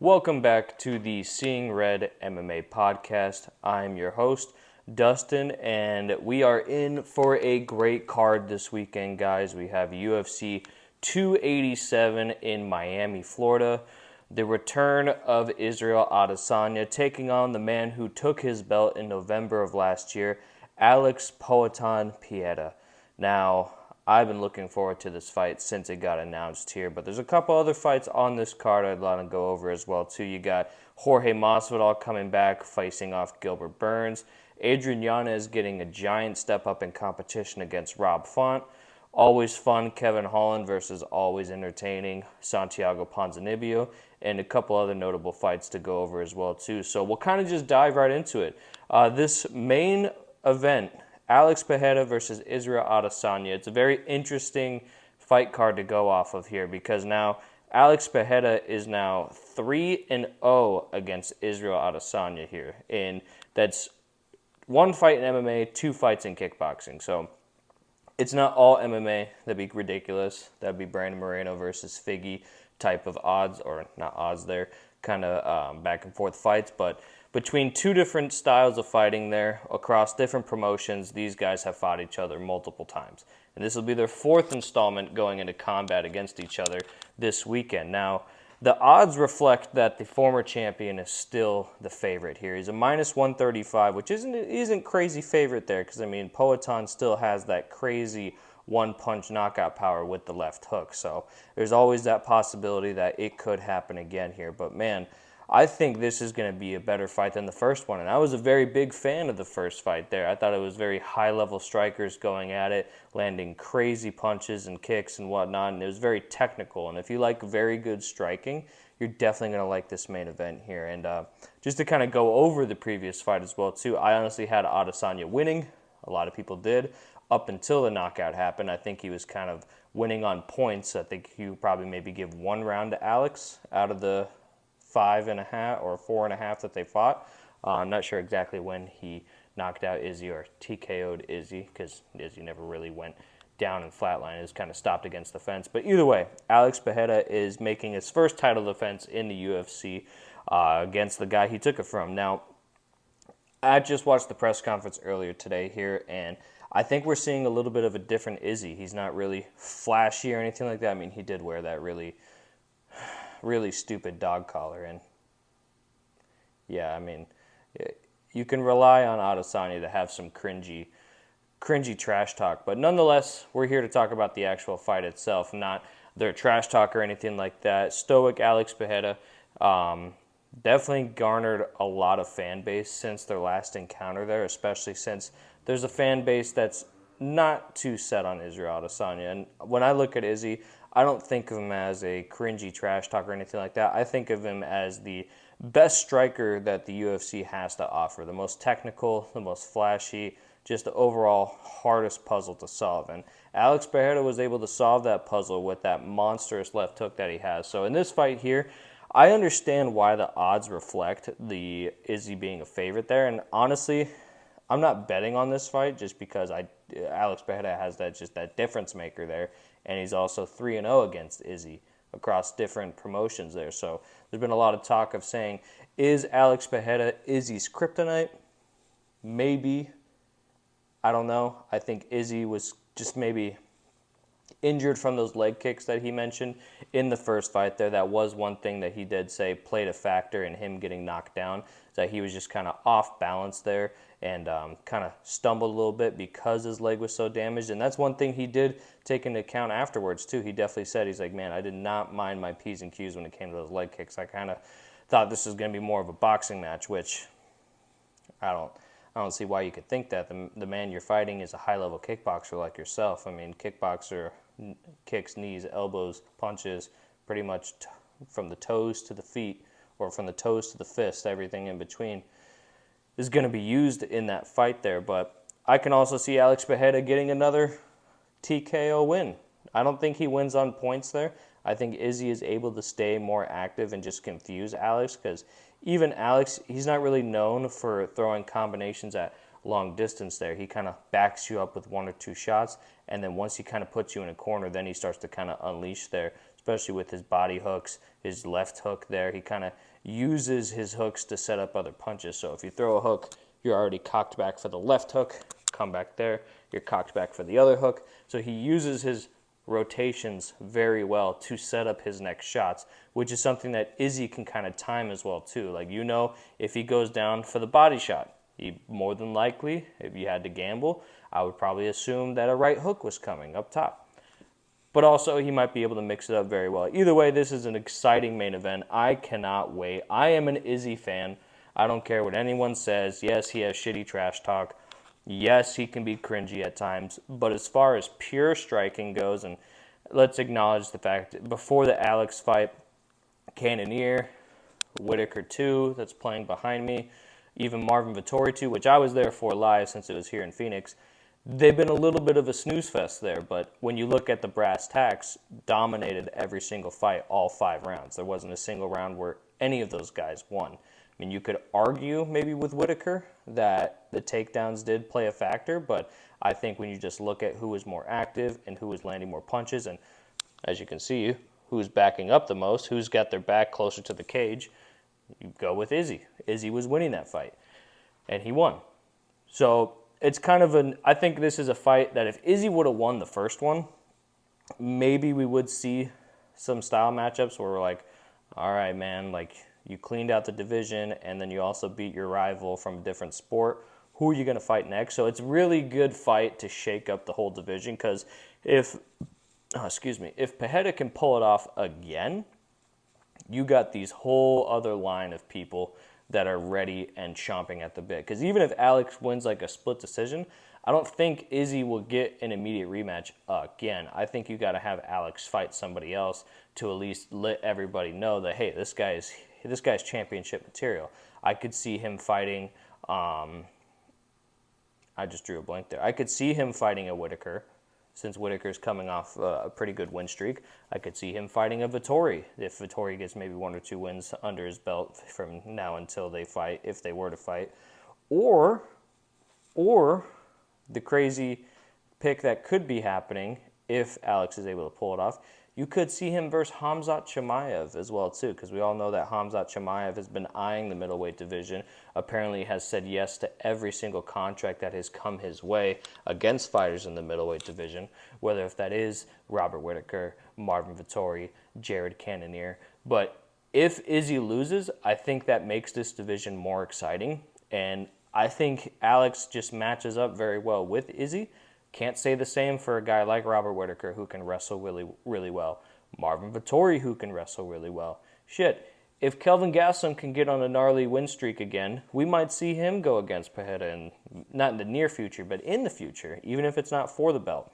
Welcome back to the Seeing Red MMA podcast. I'm your host, Dustin, and we are in for a great card this weekend, guys. We have UFC 287 in Miami, Florida. The return of Israel Adesanya taking on the man who took his belt in November of last year, Pereira. Now, I've been looking forward to this fight since it got announced here, but there's a couple other fights on this card I'd want to go over as well, too. You got Jorgemasvidal coming back, facing off Gilbertburns. Adrianyanez getting a giant step up in competition against robfont. Always fun, Kevinholland versus always entertaining Santiagoponzinibbio, and a couple other notable fights to go over as well, too. So we'll kind of just dive right into it. This main event, Alex Pereira versus Israel Adesanya. It's a very interesting fight card to go off of here because now Alex Pereira is now 3-0 against Israel Adesanya here. And that's one fight in MMA, two fights in kickboxing. So it's not all MMA. That'd be ridiculous. That'd be Brandon Moreno versus Figgy type of odds, or not odds there, kind of back and forth fights. But between two different styles of fighting there, across different promotions, these guys have fought each other multiple times. And this will be their fourth installment going into combat against each other this weekend. Now, the odds reflect that the former champion is still the favorite here. He's a minus 135, which isn't crazy favorite there, because, I mean, Poatan still has that crazy one-punch knockout power with the left hook. So there's always that possibility that it could happen again here. But, man, I think this is going to be a better fight than the first one. And I was a very big fan of the first fight there. I thought it was very high-level strikers going at it, landing crazy punches and kicks and whatnot. And it was very technical. And if you like very good striking, you're definitely going to like this main event here. And just to kind of go over the previous fight as well, too, I honestly had Adesanya winning. A lot of people did. Up until the knockout happened, I think he was kind of winning on points. I think he would probably maybe give one round to Alex out of the 5.5 or 4.5 that they fought. I'm not sure exactly when he knocked out Izzy or TKO'd Izzy, because Izzy never really went down and flatline. It was kind of stopped against the fence. But either way, Alex Pereira is making his first title defense in the UFC against the guy he took it from. Now, I just watched the press conference earlier today here, and I think we're seeing a little bit of a different Izzy. He's not really flashy or anything like that. I mean, he did wear that really stupid dog collar, and yeah, I mean, you can rely on Adesanya to have some cringy trash talk, but nonetheless, we're here to talk about the actual fight itself, not their trash talk or anything like that. Stoic Alex Pereira definitely garnered a lot of fan base since their last encounter there, especially since there's a fan base that's not too set on Israel Adesanya. And when I look at Izzy, I don't think of him as a cringy trash talk or anything like that. I think of him as the best striker that the UFC has to offer, the most technical, the most flashy, just the overall hardest puzzle to solve. And Alex Pereira was able to solve that puzzle with that monstrous left hook that he has. So in this fight here, I understand why the odds reflect the Izzy being a favorite there. And honestly, I'm not betting on this fight just because Alex Pereira has that difference maker there, and he's also 3-0 against Izzy across different promotions there. So there's been a lot of talk of saying, is Alex Pereira Izzy's kryptonite? Maybe. I don't know. I think Izzy was just maybe injured from those leg kicks that he mentioned in the first fight there. That was one thing that he did say played a factor in him getting knocked down, that he was just kind of off balance there and kind of stumbled a little bit because his leg was so damaged. And that's one thing he did take into account afterwards too. He definitely said, he's like, man, I did not mind my P's and Q's when it came to those leg kicks. I kind of thought this was going to be more of a boxing match, which I don't see why you could think that. The man you're fighting is a high-level kickboxer like yourself. I mean, kickboxer kicks, knees, elbows, punches, pretty much from the toes to the feet, or from the toes to the fist, everything in between is going to be used in that fight there. But I can also see Alex Pereira getting another TKO win. I don't think he wins on points there. I think Izzy is able to stay more active and just confuse Alex, because even Alex, he's not really known for throwing combinations at long distance there. He kind of backs you up with one or two shots, and then once he kind of puts you in a corner, then he starts to kind of unleash there. especially with his body hooks, his left hook there. He kind of uses his hooks to set up other punches. So if you throw a hook, you're already cocked back for the left hook, come back there, you're cocked back for the other hook. So he uses his rotations very well to set up his next shots, which is something that Izzy can kind of time as well too. Like, you know, if he goes down for the body shot, he more than likely, if you had to gamble, I would probably assume that a right hook was coming up top. But also, he might be able to mix it up very well. Either way, this is an exciting main event. I cannot wait. I am an Izzy fan. I don't care what anyone says. Yes, he has shitty trash talk. Yes, he can be cringy at times. But as far as pure striking goes, and let's acknowledge the fact that before the Alex fight, Cannonier, Whitaker 2, that's playing behind me, even Marvin Vettori 2, which I was there for live since it was here in Phoenix, they've been a little bit of a snooze fest there, but when you look at the brass tacks, dominated every single fight, all 5 rounds. There wasn't a single round where any of those guys won. I mean, you could argue maybe with Whitaker that the takedowns did play a factor, but I think when you just look at who was more active and who was landing more punches, and as you can see, who's backing up the most, who's got their back closer to the cage, you go with Izzy. Izzy was winning that fight, and he won. So it's kind of I think this is a fight that if Izzy would have won the first one, maybe we would see some style matchups where we're like, all right, man, like, you cleaned out the division and then you also beat your rival from a different sport. Who are you going to fight next? So it's a really good fight to shake up the whole division, because if Pereira can pull it off again, you got these whole other line of people that are ready and chomping at the bit. Because even if Alex wins like a split decision, I don't think Izzy will get an immediate rematch again. I think you got to have Alex fight somebody else to at least let everybody know that, hey, this guy's championship material. I could see him fighting. I just drew a blank there. I could see him fighting a Whitaker, since Whitaker's coming off a pretty good win streak. I could see him fighting a Vettori if Vettori gets maybe 1 or 2 wins under his belt from now until they fight, if they were to fight. Or the crazy pick that could be happening if Alex is able to pull it off, you could see him versus Khamzat Chimaev as well too, because we all know that Khamzat Chimaev has been eyeing the middleweight division, apparently has said yes to every single contract that has come his way against fighters in the middleweight division, whether if that is Robert Whitaker, Marvin Vettori, Jared Cannonier. But if Izzy loses, I think that makes this division more exciting, and I think Alex just matches up very well with Izzy. Can't say the same for a guy like Robert Whitaker, who can wrestle really, really well. Marvin Vettori, who can wrestle really well. Shit, if kelvingastelum can get on a gnarly win streak again, we might see him go against Pereira, not in the near future, but in the future, even if it's not for the belt.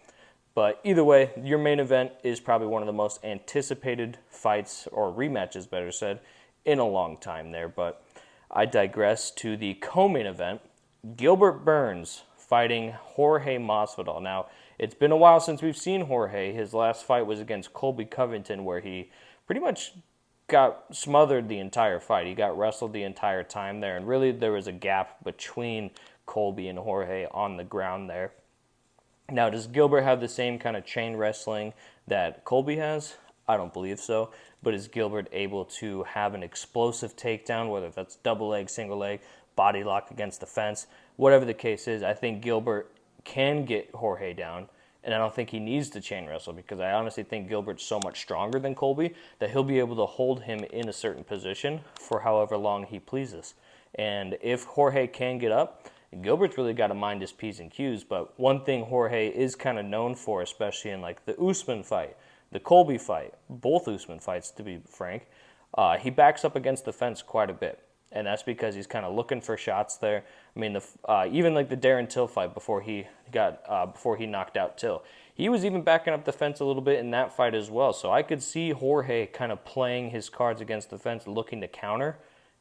But either way, your main event is probably one of the most anticipated fights, or rematches, better said, in a long time there. But I digress to the co-main event. Gilbertburns fighting Jorge Masvidal. Now, it's been a while since we've seen Jorge. His last fight was against Colby Covington, where he pretty much got smothered the entire fight. He got wrestled the entire time there, and really there was a gap between Colby and Jorge on the ground there. Now, does Gilbert have the same kind of chain wrestling that Colby has? I don't believe so. But is Gilbert able to have an explosive takedown, whether that's double leg, single leg, body lock against the fence? Whatever the case is, I think Gilbert can get Jorge down, and I don't think he needs to chain wrestle, because I honestly think Gilbert's so much stronger than Colby that he'll be able to hold him in a certain position for however long he pleases. And if Jorge can get up, Gilbert's really got to mind his P's and Q's. But one thing Jorge is kind of known for, especially in like the Usman fight, the Colby fight, both Usman fights to be frank, he backs up against the fence quite a bit. And that's because he's kind of looking for shots there. I mean, even like the Darren Till fight before he knocked out Till, he was even backing up the fence a little bit in that fight as well. So I could see Jorge kind of playing his cards against the fence, looking to counter.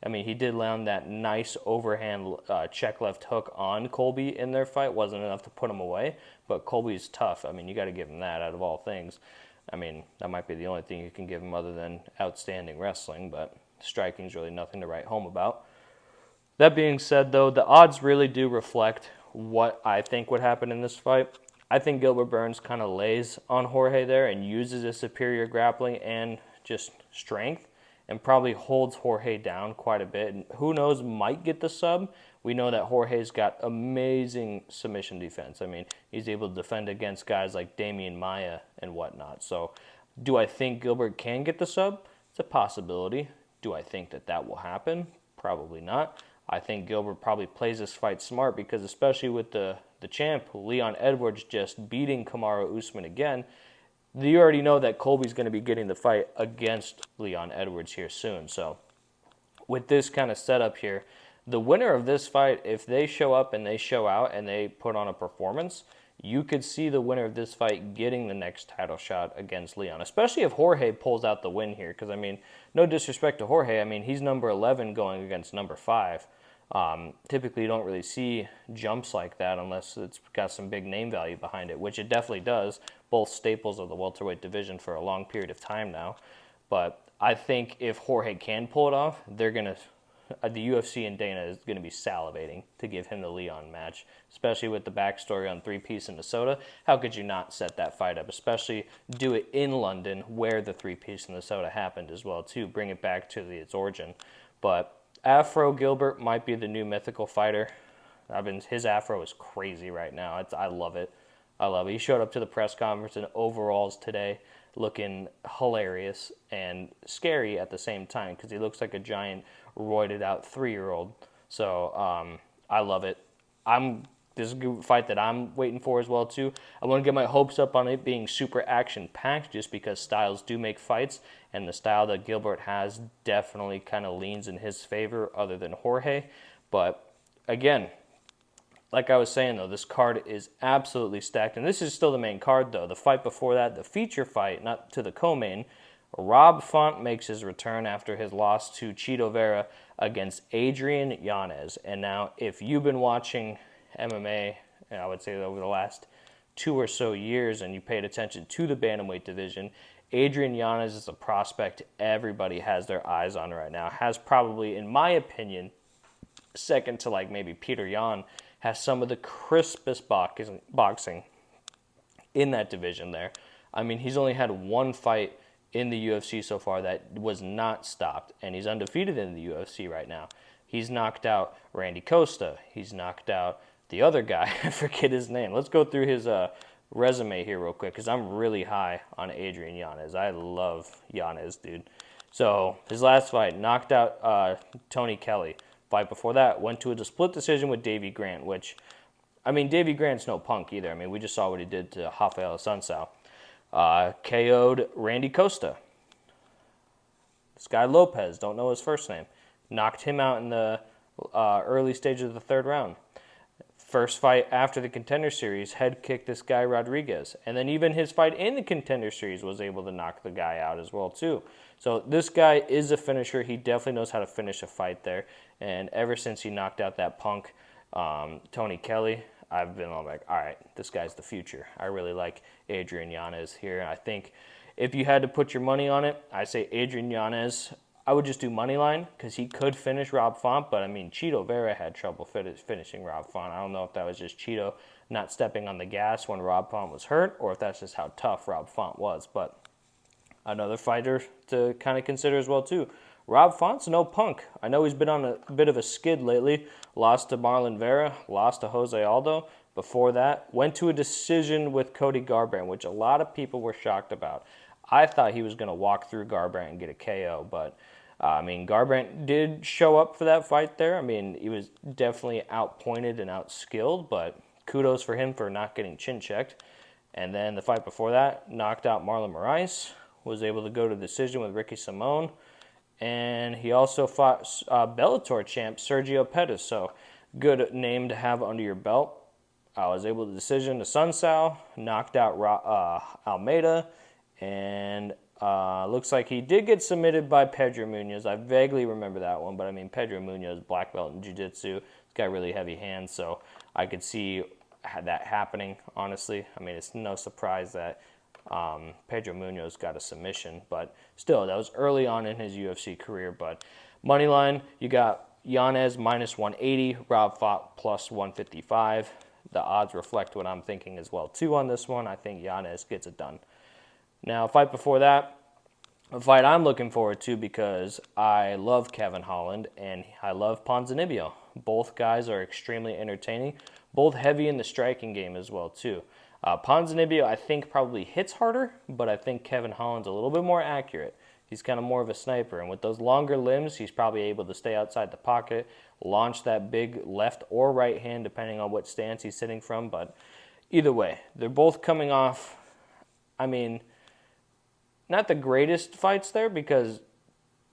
I mean, he did land that nice overhand check left hook on Colby in their fight. Wasn't enough to put him away, but Colby's tough. I mean, you got to give him that out of all things. I mean, that might be the only thing you can give him other than outstanding wrestling, but striking's really nothing to write home about. That being said, though, the odds really do reflect what I think would happen in this fight. I think Gilbert Burns kind of lays on Jorge there and uses his superior grappling and just strength and probably holds Jorge down quite a bit. And who knows, might get the sub. We know that Jorge's got amazing submission defense. I mean, he's able to defend against guys like Damian Maia and whatnot. So do I think Gilbert can get the sub? It's a possibility. Do I think that that will happen? Probably not. I think Gilbert probably plays this fight smart because especially with the champ, Leon Edwards, just beating Kamaru Usman again, you already know that Colby's going to be getting the fight against Leon Edwards here soon. So with this kind of setup here, the winner of this fight, if they show up and they show out and they put on a performance, you could see the winner of this fight getting the next title shot against Leon, especially if Jorge pulls out the win here. Because, I mean, no disrespect to Jorge. I mean, he's number 11 going against number 5. Typically, you don't really see jumps like that unless it's got some big name value behind it, which it definitely does. Both staples of the welterweight division for a long period of time now. But I think if Jorge can pull it off, they're going to... the UFC and Dana is going to be salivating to give him the Leon match, especially with the backstory on 3-piece in Minnesota. How could you not set that fight up, especially do it in London where the 3-piece in Minnesota happened as well, too. Bring it back to its origin. But Afro Gilbert might be the new mythical fighter. His afro is crazy right now. I love it. I love it. He showed up to the press conference in overalls today, looking hilarious and scary at the same time because he looks like a giant roided out 3-year-old. So I love it. This is a good fight that I'm waiting for as well too. I want to get my hopes up on it being super action packed just because styles do make fights, and the style that Gilbert has definitely kind of leans in his favor other than Jorge. But again, like I was saying though, this card is absolutely stacked, and this is still the main card though. The fight before that, the feature fight, not to the co-main, Rob Font makes his return after his loss to Chito Vera against Adrianyanez. And now, if you've been watching MMA, I would say over the last 2 or so years, and you paid attention to the bantamweight division, Adrianyanez is a prospect everybody has their eyes on right now. Has probably, in my opinion, second to like maybe Peter Yan, has some of the crispest boxing in that division there. I mean, he's only had one fight in the UFC so far that was not stopped, and he's undefeated in the UFC right now. He's knocked out Randy Costa. He's knocked out the other guy. I forget his name. Let's go through his resume here real quick because I'm really high on Adrianyanez. I love Yanez, dude. So his last fight, knocked out Tony Kelly. Fight before that, went to a split decision with Davey Grant, which, I mean, Davey Grant's no punk either. I mean, we just saw what he did to Rafael Assunção. KO'd Randy Costa. This guy Lopez, don't know his first name. Knocked him out in the early stages of the 3rd round. First fight after the Contender Series, head kicked this guy Rodriguez. And then even his fight in the Contender Series was able to knock the guy out as well, too. So this guy is a finisher. He definitely knows how to finish a fight there. And ever since he knocked out that punk, Tony Kelly, I've been like, all right, this guy's the future. I really like Adrianyanez here. I think if you had to put your money on it, I say Adrianyanez. I would just do money line because he could finish Rob Font, but I mean, Chito Vera had trouble finishing Rob Font. I don't know if that was just Chito not stepping on the gas when Rob Font was hurt, or if that's just how tough Rob Font was. But another fighter to kind of consider as well too. Rob Font's no punk. I know he's been on a bit of a skid lately. Lost to Marlon Vera, lost to Jose Aldo. Before that, went to a decision with Cody Garbrandt, which a lot of people were shocked about. I thought he was going to walk through Garbrandt and get a KO, but I mean, Garbrandt did show up for that fight there. I mean, he was definitely outpointed and outskilled, but kudos for him for not getting chin checked. And then the fight before that, knocked out Marlon Moraes, was able to go to decision with Ricky Simone. And he also fought Bellator champ Sergio Pettis, so good name to have under your belt. I was able to decision to Sunsao, knocked out Almeida, and looks like he did get submitted by Pedro Munoz. I vaguely remember that one, but I mean, Pedro Munoz, black belt in jiu-jitsu. He's got really heavy hands, so I could see that happening, honestly. I mean, it's no surprise that Pedro Munoz got a submission, but still, that was early on in his UFC career. But moneyline, you got Yanez minus 180, Rob Font plus 155. the odds reflect what I'm thinking as well, too, on this one. I think Yanez gets it done. Now, fight before that, a fight I'm looking forward to because I love kevinholland and I love Ponzinibbio. Both guys are extremely entertaining, both heavy in the striking game as well, too. Ponzinibbio, I think, probably hits harder, but I think kevinholland's a little bit more accurate. He's kind of more of a sniper, and with those longer limbs, he's probably able to stay outside the pocket, launch that big left or right hand, depending on what stance he's sitting from. But either way, they're both coming off, I mean, not the greatest fights there, because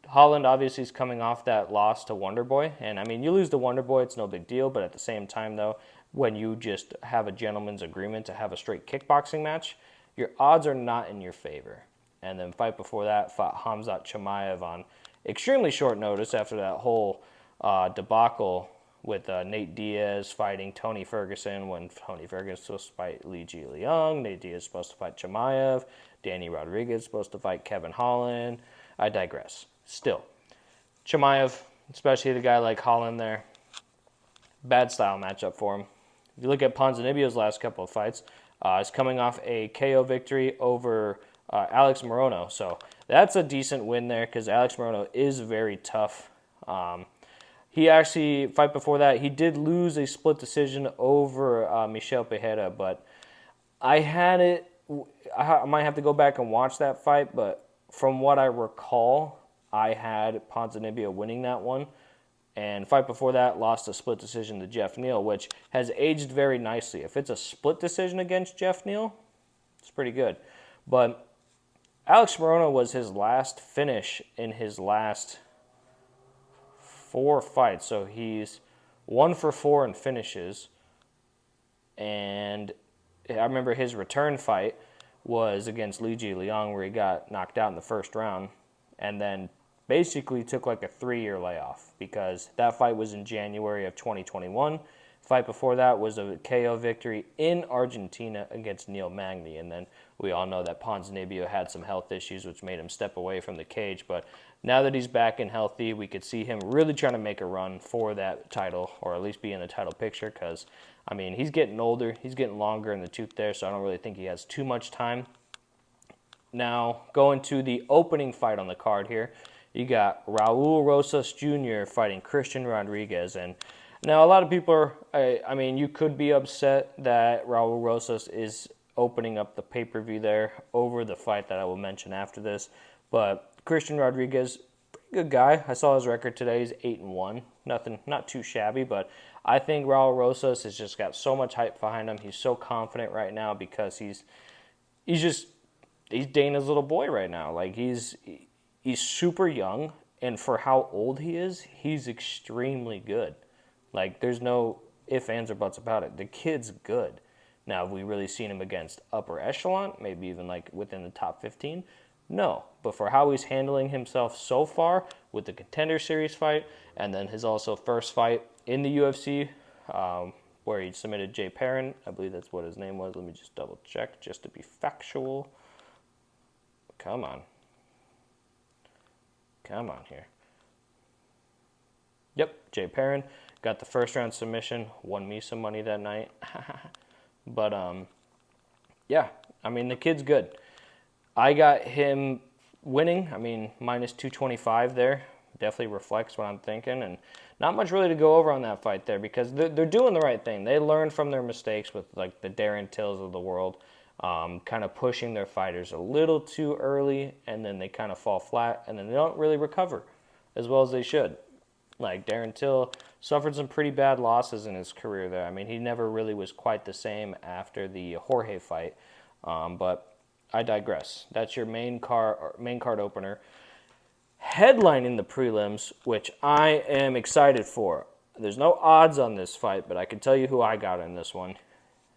Holland obviously is coming off that loss to Wonderboy. And, I mean, you lose to Wonderboy, it's no big deal. But at the same time, though, when you just have a gentleman's agreement to have a straight kickboxing match, your odds are not in your favor. And then fight before that, fought Khamzat Chimaev on extremely short notice after that whole debacle with Nate Diaz fighting Tony Ferguson, when Tony Ferguson was supposed to fight Li Jiliang, Nate Diaz is supposed to fight Chimaev, Danny Rodriguez is supposed to fight kevinholland. I digress. Still, Chimaev, especially the guy like Holland there, bad style matchup for him. If you look at Ponzinibbio's last couple of fights, he's coming off a KO victory over Alex Morono. So that's a decent win there, because Alex Morono is very tough. He actually, fight before that, he did lose a split decision over Michel Pereira, but I might have to go back and watch that fight, but from what I recall, I had Ponzinibbio winning that one. And fight before that, lost a split decision to Jeff Neal, which has aged very nicely. If it's a split decision against Jeff Neal, it's pretty good. But Alex Morono was his last finish in his last 4 fights. So he's 1 for 4 in finishes. And I remember his return fight was against Li Jiliang, where he got knocked out in the first round. And then basically took like a 3-year layoff, because that fight was in January of 2021. Fight before that was a KO victory in Argentina against Neil Magny. And then we all know that Ponzinibbio had some health issues, which made him step away from the cage. But now that he's back and healthy, we could see him really trying to make a run for that title, or at least be in the title picture, because, I mean, he's getting older. He's getting longer in the tooth there, so I don't really think he has too much time. Now, going to the opening fight on the card here, you got Raulrosasjr fighting Christian Rodriguez. And now a lot of people are, I mean, you could be upset that Raul Rosas is opening up the pay-per-view there over the fight that I will mention after this. But Christian Rodriguez, pretty good guy. I saw his record today. He's 8-1. Nothing, not too shabby, but I think Raul Rosas has just got so much hype behind him. He's so confident right now, because he's Dana's little boy right now. Like, he's super young, and for how old he is, he's extremely good. Like, there's no ifs, ands, or buts about it. The kid's good. Now, have we really seen him against upper echelon, maybe even like within the top 15? No. But for how he's handling himself so far with the Contender Series fight, and then his also first fight in the UFC, where he submitted Jay Perrin, I believe that's what his name was. Let me just double check just to be factual. Come on here. Yep, Jay Perrin got the first round submission, won me some money that night. But yeah, I mean, the kid's good. I got him winning. I mean, minus 225 there definitely reflects what I'm thinking, and not much really to go over on that fight there, because they're doing the right thing. They learn from their mistakes with like the Darren Tills of the world. Kind of pushing their fighters a little too early, and then they kind of fall flat, and then they don't really recover as well as they should. Like, Darren Till suffered some pretty bad losses in his career there. I mean, he never really was quite the same after the Jorge fight, but I digress. That's your main card opener. Headlining the prelims, which I am excited for. There's no odds on this fight, but I can tell you who I got in this one.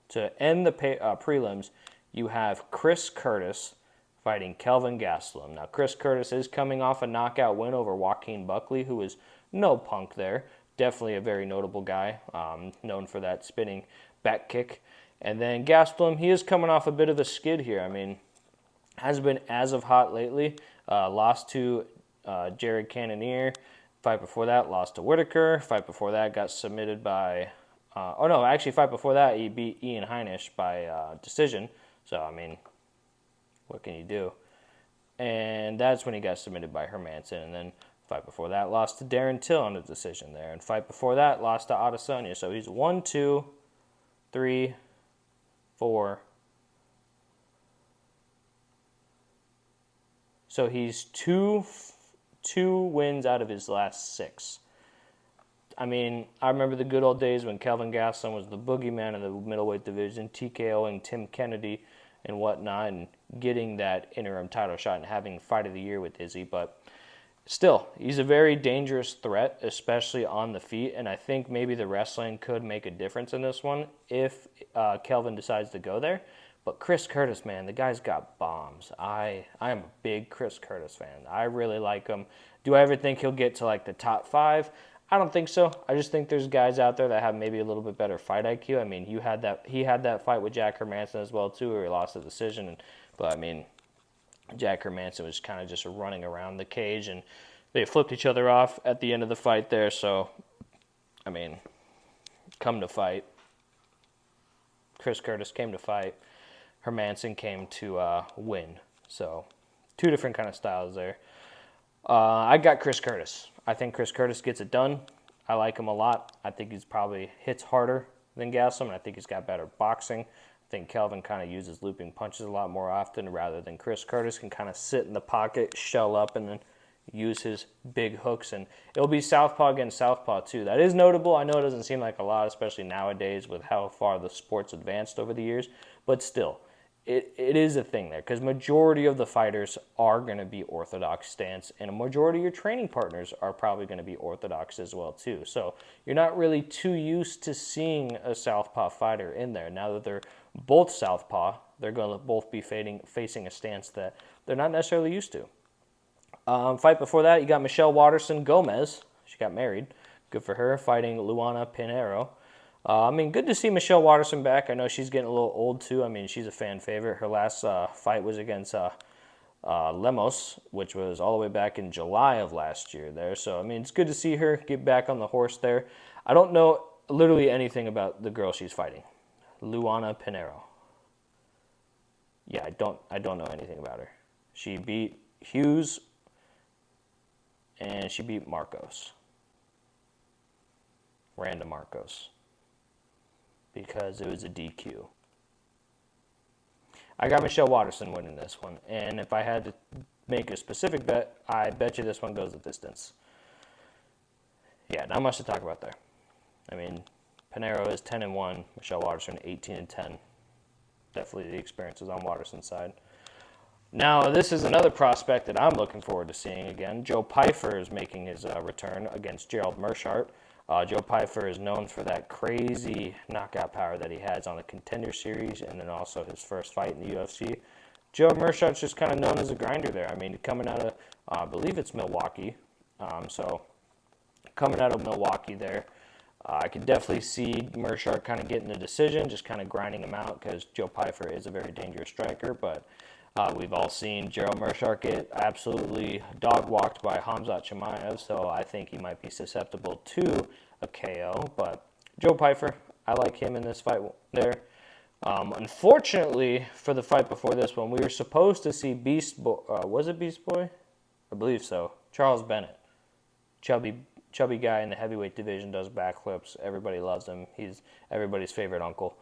To end the prelims, you have Chriscurtis fighting Kelvingastelum. Now, Chriscurtis is coming off a knockout win over Joaquin Buckley, who is no punk there. Definitely a very notable guy, known for that spinning back kick. And then Gastelum, he is coming off a bit of a skid here. I mean, hasn't been as of hot lately. Lost to Jared Cannonier. Fight before that, lost to Whitaker. Fight before that, got submitted by Oh no, actually, fight before that, he beat Ian Heinisch by decision. So I mean, what can you do? And that's when he got submitted by Hermanson. And then fight before that, lost to Darren Till on a decision there. And fight before that, lost to Adesanya. So he's 1, 2, 3, 4. So he's two wins out of his last 6. I mean, I remember the good old days when Kelvingastelum was the boogeyman of the middleweight division, TKOing Tim Kennedy and whatnot, and getting that interim title shot and having fight of the year with Izzy. But still, he's a very dangerous threat, especially on the feet, and I think maybe the wrestling could make a difference in this one if Kelvin decides to go there. But Chriscurtis, man, the guy's got bombs. I am a big Chriscurtis fan. I really like him. Do I ever think he'll get to like the top 5? I don't think so. I just think there's guys out there that have maybe a little bit better fight IQ. I mean, he had that fight with Jack Hermanson as well too, where he lost the decision. But I mean, Jack Hermanson was kind of just running around the cage, and they flipped each other off at the end of the fight there. So, I mean, come to fight. Chriscurtis came to fight. Hermanson came to win. So, 2 different kind of styles there. I got Chriscurtis. I think Chriscurtis gets it done. I like him a lot. I think he's probably hits harder than Gastelum, and I think he's got better boxing. I think Kelvin kind of uses looping punches a lot more often rather than Chriscurtis can kind of sit in the pocket, shell up, and then use his big hooks. And it'll be southpaw against southpaw too. That is notable. I know it doesn't seem like a lot, especially nowadays with how far the sport's advanced over the years, but still. It is a thing there because majority of the fighters are going to be orthodox stance, and a majority of your training partners are probably going to be orthodox as well too. So you're not really too used to seeing a southpaw fighter in there. Now that they're both southpaw, they're going to both be facing a stance that they're not necessarily used to. Fight before that, you got Michelle Waterson Gomez. She got married. Good for her, fighting Luana Pinheiro. I mean, good to see Michelle Waterson back. I know she's getting a little old, too. I mean, she's a fan favorite. Her last fight was against Lemos, which was all the way back in July of last year there. So, I mean, it's good to see her get back on the horse there. I don't know literally anything about the girl she's fighting, Luana Pinheiro. Yeah, I don't know anything about her. She beat Hughes, and she beat Marcos. Random Marcos. Because it was a DQ. I got Michelle Waterson winning this one. And if I had to make a specific bet, I bet you this one goes the distance. Yeah, not much to talk about there. I mean, Pinheiro is 10-1. Michelle Waterson 18-10. Definitely the experience is on Waterson's side. Now, this is another prospect that I'm looking forward to seeing again. Joe Pyfer is making his return against Gerald Meerschaert. Joe Pyfer is known for that crazy knockout power that he has on the Contender Series and then also his first fight in the UFC. Joe Meerschaert's just kind of known as a grinder there. I mean, coming out of, I believe it's Milwaukee. So, coming out of Milwaukee there, I could definitely see Meerschaert kind of getting the decision, just kind of grinding him out because Joe Pyfer is a very dangerous striker. But we've all seen Gerald Meerschaert get absolutely dog-walked by Khamzat Chimaev, so I think he might be susceptible to a KO. But Joe Pyfer, I like him in this fight there. Unfortunately, for the fight before this one, we were supposed to see Beast Boy. Was it Beast Boy? I believe so. Charles Bennett. Chubby guy in the heavyweight division, does backflips. Everybody loves him. He's everybody's favorite uncle.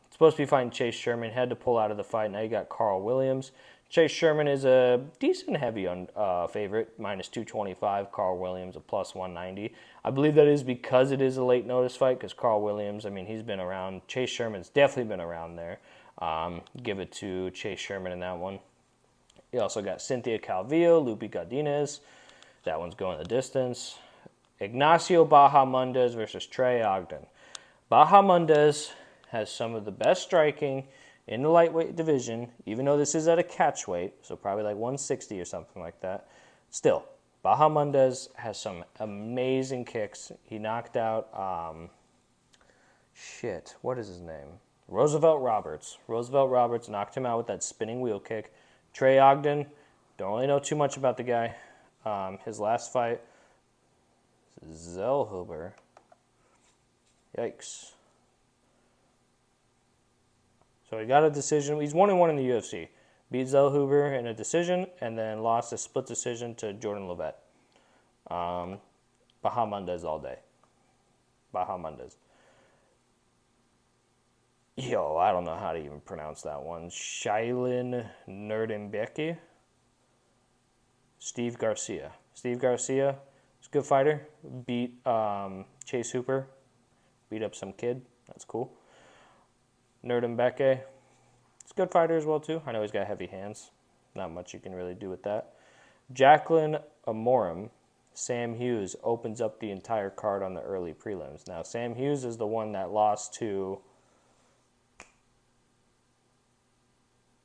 Supposed to be fighting Chase Sherman. Had to pull out of the fight. Now you got Carl Williams. Chase Sherman is a decent heavy favorite, minus 225. Carl Williams, a plus 190. I believe that is because it is a late notice fight, because Carl Williams, I mean, he's been around. Chase Sherman's definitely been around there. Give it to Chase Sherman in that one. You also got Cynthia Calvillo, Lupi Godinez. That one's going the distance. Ignacio Bahamondes versus Trey Ogden. Bahamondes has some of the best striking in the lightweight division, even though this is at a catch weight, so probably like 160 or something like that. Still, Bahamondes has some amazing kicks. He knocked out, what is his name? Roosevelt Roberts. Roosevelt Roberts knocked him out with that spinning wheel kick. Trey Ogden, don't really know too much about the guy. His last fight, Zellhuber. Yikes. So he got a decision. He's 1-1 in the UFC. Beat Zellhuber in a decision and then lost a split decision to Jordan Levitt. Bahamondes all day. Bahamondes. Yo, I don't know how to even pronounce that one. Shailin Nerdenbecki. Steve Garcia. Steve Garcia is a good fighter. Beat Chase Hooper. Beat up some kid. That's cool. Nerdenbecki. He's a good fighter as well, too. I know he's got heavy hands. Not much you can really do with that. Jacqueline Amorim. Sam Hughes opens up the entire card on the early prelims. Now, Sam Hughes is the one that lost to...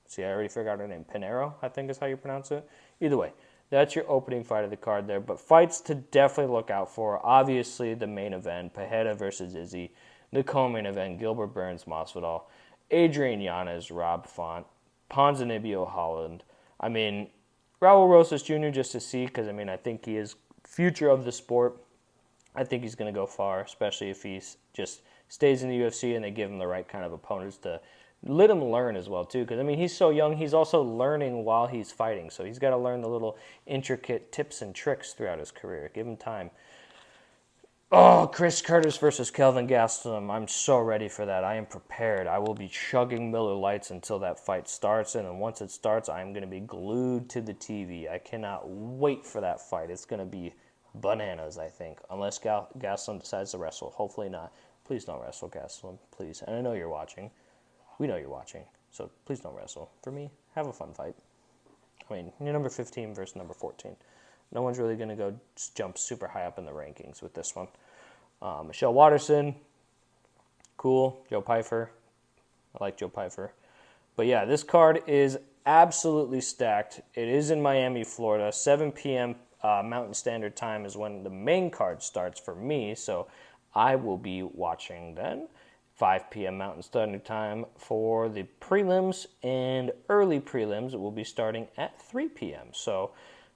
See, I already forgot her name. Pereira, I think is how you pronounce it. Either way, that's your opening fight of the card there. But fights to definitely look out for. Obviously, the main event, Pereira versus Izzy. The co-main event, Gilbertburns, Masvidal. Adrianyanez, robfont. Ponzinibbio, Holland. I mean, raulrosasjr just to see, because, I mean, I think he is future of the sport. I think he's going to go far, especially if he just stays in the UFC and they give him the right kind of opponents to let him learn as well, too. Because, I mean, he's so young. He's also learning while he's fighting. So he's got to learn the little intricate tips and tricks throughout his career. Give him time. Oh, chriscurtis versus kelvingastelum. I'm so ready for that. I am prepared. I will be chugging Miller Lights until that fight starts. And then once it starts, I'm going to be glued to the TV. I cannot wait for that fight. It's going to be bananas, I think. Unless Gastelum decides to wrestle. Hopefully not. Please don't wrestle, Gastelum. Please. And I know you're watching. We know you're watching. So please don't wrestle. For me, have a fun fight. I mean, you're number 15 versus number 14. No one's really going to go jump super high up in the rankings with this one. Michelle Watterson, cool. Joe Pyfer, I like Joe Pyfer. But yeah, this card is absolutely stacked. It is in Miami, Florida. 7 p.m. Mountain Standard Time is when the main card starts for me, so I will be watching then. 5 p.m. Mountain Standard Time for the prelims, and early prelims will be starting at 3 p.m. So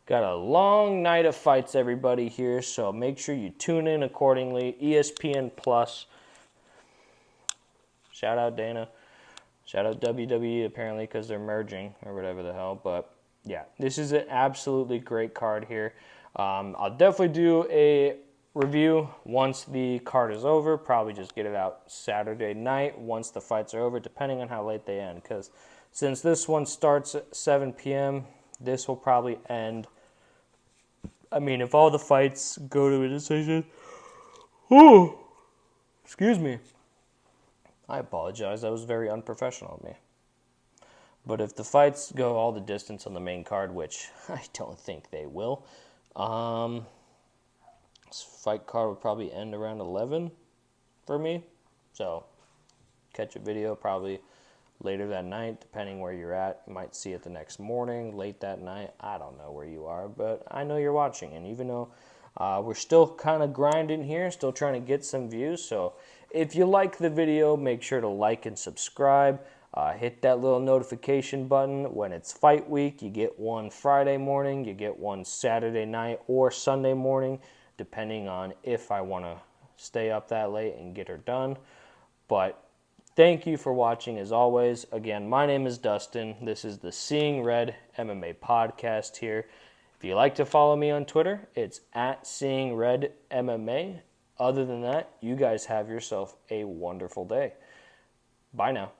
got a long night of fights, everybody, here, so make sure you tune in accordingly. ESPN Plus. Shout out Dana. Shout out WWE, apparently, because they're merging or whatever the hell. But, yeah, this is an absolutely great card here. I'll definitely do a review once the card is over. Probably just get it out Saturday night once the fights are over, depending on how late they end. Because since this one starts at 7 p.m., this will probably end... I mean, if all the fights go to a decision... Oh, excuse me. I apologize. That was very unprofessional of me. But if the fights go all the distance on the main card, which I don't think they will, this fight card would probably end around 11 for me. So, catch a video probably later that night, depending where you're at. You might see it the next morning, late that night. I don't know where you are, but I know you're watching. And even though we're still kind of grinding here, still trying to get some views. So if you like the video, make sure to like and subscribe. Hit that little notification button. When it's fight week, you get one Friday morning, you get one Saturday night or Sunday morning, depending on if I want to stay up that late and get her done. But thank you for watching as always. Again, my name is Dustin. This is the Seeing Red MMA podcast here. If you like to follow me on Twitter, it's at Seeing Red MMA. Other than that, you guys have yourself a wonderful day. Bye now.